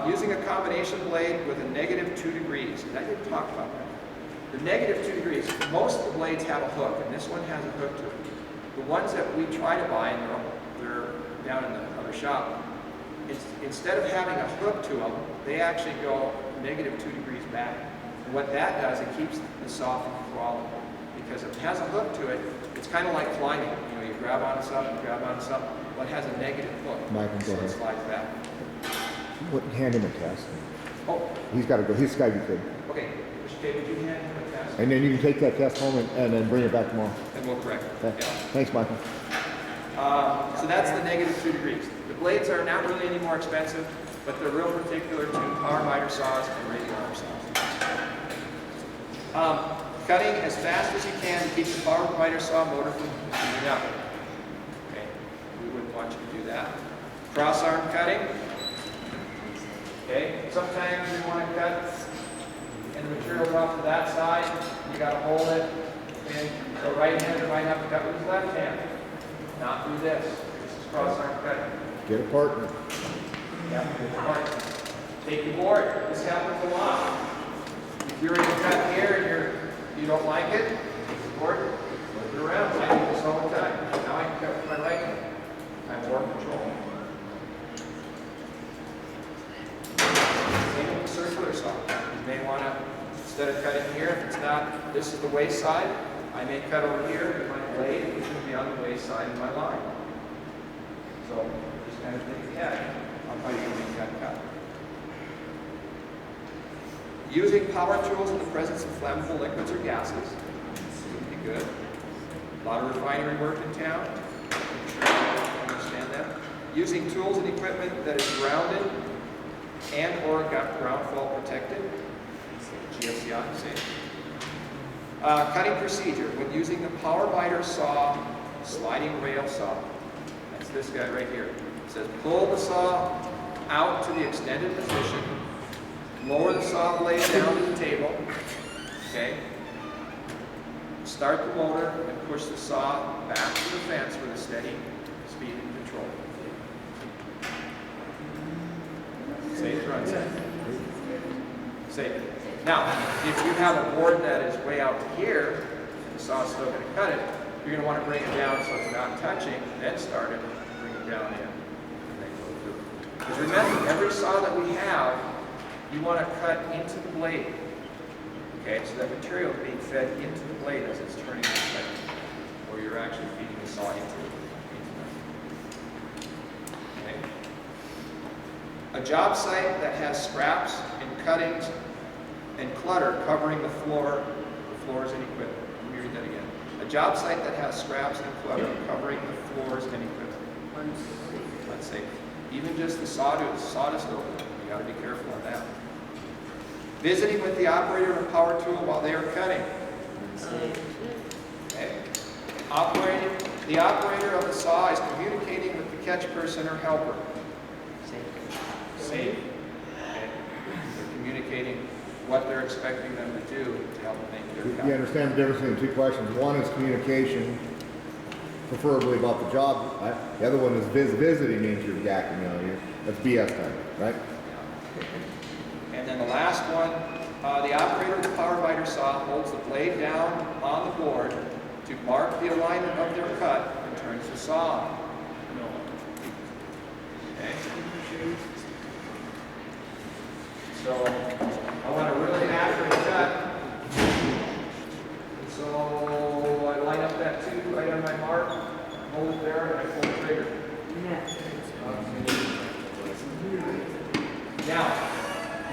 Using a combination blade with a -2 degrees. And I didn't talk about that. The -2 degrees, most of the blades have a hook, and this one has a hook to it. The ones that we try to buy, and they're down in the other shop, instead of having a hook to them, they actually go -2 degrees back. And what that does, it keeps the saw from falling. Because if it has a hook to it, it's kind of like climbing. You know, you grab onto something, you grab onto something. Well, it has a negative hook, Michael, go so it ahead. slides back. Hand him a test. Oh, He's got to go. He's got to be good. okay. Mr. K, would you hand him a test? And then you can take that test home and then bring it back tomorrow. And we'll correct it. Okay. Yeah. Thanks, Michael. So that's the -2 degrees. The blades are not really any more expensive, but they're real particular to power miter saws and radial arm saws. Cutting as fast as you can to keep the power miter saw motor from heating up. Okay, we wouldn't want you to do that. Cross arm cutting. Okay, sometimes you want to cut and the material off to that side. You got to hold it. And so right hander might have to cut with his left hand. Not do this. This is cross arm cutting. Get a partner. Yeah, good part. Take your board. This happens a lot. If you're in a cut here and you don't like it, take your board, flip it around. I do this all the time. Now I can cut with my right hand. I have more control. Same with the circular saw. You may want to, instead of cutting here, if it's not, this is the waist side, I may cut over here with my blade, which will be on the waist side of my line. So just kind of think ahead on how you make that cut. Using power tools in the presence of flammable liquids or gases would be good. A lot of refinery work in town. I'm sure you understand that. Using tools and equipment that is grounded and or ground fault protected. GFCI, same. Cutting procedure. When using the power miter saw, sliding rail saw. That's this guy right here. It says pull the saw out to the extended position. Lower the saw blade down to the table, okay? Start the motor and push the saw back to the fence with a steady speed and control. Safe run, safe. Safe. Now, if you have a board that is way out here, and the saw is still going to cut it, you're going to want to bring it down so it's not touching, then start it, bring it down in, and then go through. Because remember, every saw that we have, you want to cut into the blade. Okay, so that material is being fed into the blade as it's turning the blade, or you're actually feeding the saw into it. Okay. A job site that has scraps and cuttings and clutter covering the floors and equipment. Let me read that again. A job site that has scraps and clutter covering the floors and equipment. Unsafe. Even just the sawdust opening. You got to be careful on that. Visiting with the operator of a power tool while they are cutting. Okay. The operator of the saw is communicating with the catch person or helper. Safe. Okay. They're communicating what they're expecting them to do to help them make their cut. You understand the difference between the two questions? One is communication, preferably about the job. Right? The other one is visiting means you're yakking, that's BS time, right? And then the last one, the operator of the power miter saw holds the blade down on the board to mark the alignment of their cut and turns the saw on. Okay. So I want a really accurate cut. And so I line up that tube right on my mark, hold it there, and I pull the trigger. Now,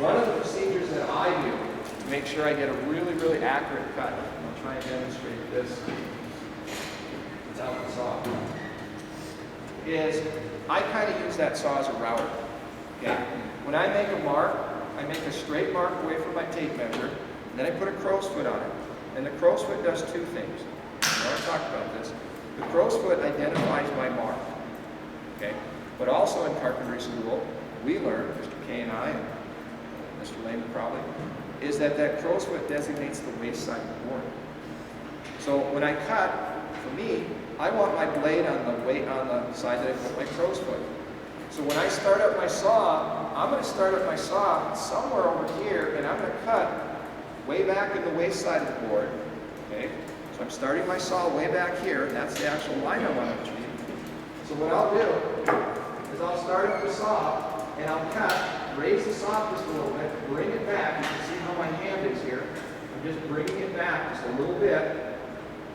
one of the procedures that I do to make sure I get a really, really accurate cut, I'll try and demonstrate this without the saw, is I kind of use that saw as a router. Okay? When I make a mark, I make a straight mark away from my tape measure, and then I put a crow's foot on it. And the crow's foot does two things. I want to talk about this. The crow's foot identifies my mark. Okay? But also in carpentry school, we learned, Mr. K and I, and Mr. Lehman probably, is that crow's foot designates the waist side of the board. So when I cut, for me, I want my blade on the side that I put my crow's foot. So when I start up my saw, I'm going to start up my saw somewhere over here, and I'm going to cut way back in the waist side of the board. Okay? So I'm starting my saw way back here, and that's the actual line I want to achieve. So what I'll do is I'll start up the saw, and I'll cut, raise the saw just a little bit, bring it back. You can see how my hand is here. I'm just bringing it back just a little bit,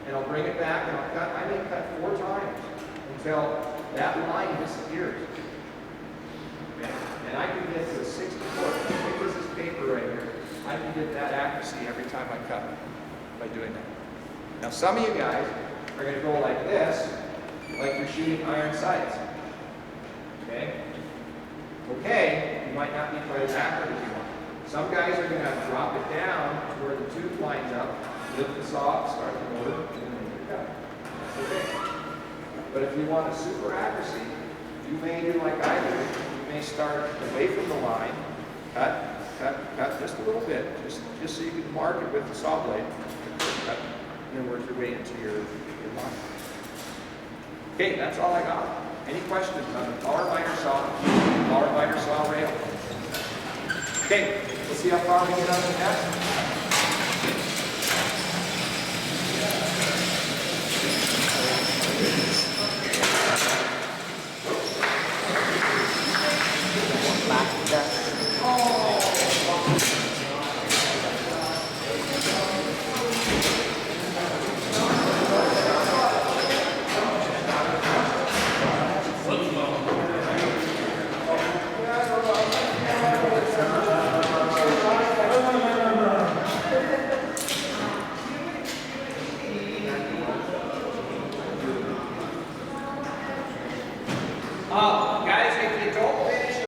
and I'll bring it back, and I'll cut. I may cut 4 times until that line disappears. Okay? And I can get to a 60 foot. I think this is paper right here. I can get that accuracy every time I cut by doing that. Now some of you guys are going to go like this, like you're shooting iron sights. Okay? Okay, you might not be quite as accurate as you want. Some guys are going to drop it down to where the tooth lines up, lift the saw, start the motor, and then make your cut. That's okay. But if you want a super accuracy, you may do like I do. You may start away from the line, cut just a little bit, just so you can mark it with the saw blade, cut, and then work your way into your line. Okay, that's all I got. Any questions on the power miter saw rail? Okay, let's see how far we get on the test.